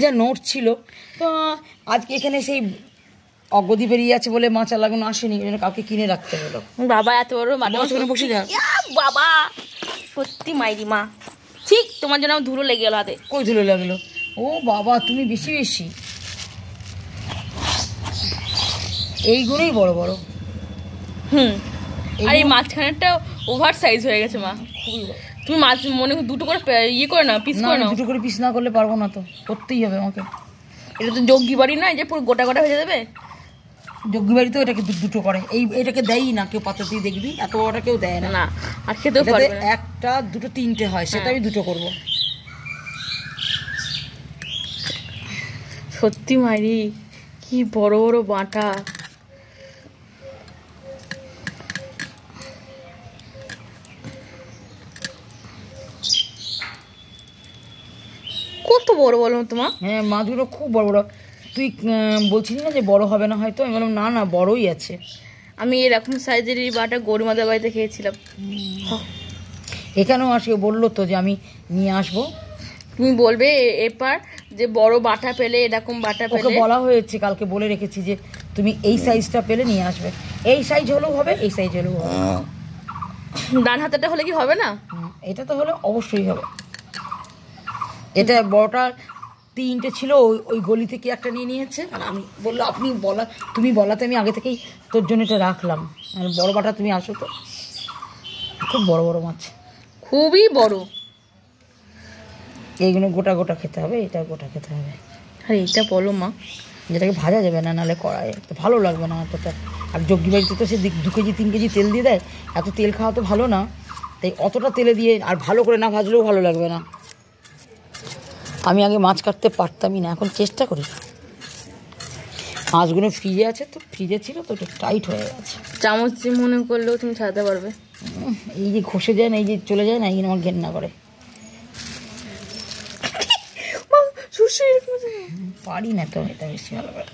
যা নোট ছিল তো আজকে এখানে সেই অগদি বেরিয়ে আছে বলে মাচা লাগানো আসেনি, কাউকে কিনে রাখতে হলো। বাবা এত বড় বসে যা বাবা, সত্যি মাইরি মা, ঠিক তোমার জন্য ধুলো লেগে গেল হাতে। কই ধুলো লাগলো? ও বাবা তুমি বেশি বেশি এইগুলোই বড় বড়। আর এই মাঝখানেরটা ওভার সাইজ হয়ে গেছে মা। তুমি মাছ মনে দুটো করে ইয়ে করে না, পিস করে না। দুটো করে পিস না করলে পারবো না, তো করতেই হবে আমাকে। এটা তো যোগ্যি বাড়ি নয় যে পুরো গোটা গোটা হয়ে যাবে। যোগ্যি বাড়িতেও এটাকে দুটো করে, এটাকে দেয়ই না কেউ, পাতা দিয়ে দেখবি এত বড়টা কেউ দেয় না। আর খেতেও পারবে না। একটা দুটো তিনটে হয়, সেটা আমি দুটো করবো। সত্যি মাইরি কি বড় বড় বাটা। কত বড় বলো তোমার? হ্যাঁ মাছগুলো খুব বড় বড়। তুই বলছিলি না যে বড় হবে না হয়তো, আমি বললাম না না বড়ই আছে। আমি এরকম সাইজের বাটা গরিমাদের বাড়িতে খেয়েছিলাম। এখানেও আসে, বললো তো যে আমি নিয়ে আসবো। তুমি বলবে এরপর যে বড় বাটা পেলে, এরকম বাটা পেলে। ওকে বলা হয়েছে, কালকে বলে রেখেছি যে তুমি এই সাইজটা পেলে নিয়ে আসবে। এই সাইজ হলেও হবে, এই সাইজ হলেও হবে। ডান হাতেটা হলে কি হবে না? এটা তো হলে অবশ্যই হবে। এটা বড়টা তিনটে ছিল, ওই গলি থেকে একটা নিয়ে নিয়েছে। আর আমি বললো তুমি বলাতে আমি আগে থেকেই তোর জন্য এটা রাখলাম। আর বড় বাটা তুমি আসো তো, খুব বড় বড় মাছ, খুবই বড়। এইগুলো গোটা গোটা খেতে হবে, এটা গোটা খেতে হবে। আর এইটা বলো মা, যেটাকে ভাজা যাবে না, নাহলে কড়াই তো ভালো লাগবে না অতটা। আর যোগ্যি বাড়িতে তো সে 2 কেজি 3 কেজি তেল দিয়ে দেয়, এত তেল খাওয়া তো ভালো না। তাই অতটা তেলে দিয়ে আর ভালো করে না ভাজলেও ভালো লাগবে না। আমি আগে মাছ কাটতে পারতামই না, এখন চেষ্টা করি। মাছগুলো ফ্রিজে আছে, তো ফ্রিজে ছিল তো একটু টাইট হয়ে গেছে। চামচ যে মনে করলেও তুমি ছাড়াতে পারবে। এই যে ঘষে যায় না, এই যে চলে যায় না, এই আমার ঘেন্না করে। পারি না তো এটা বেশি ভালো করে।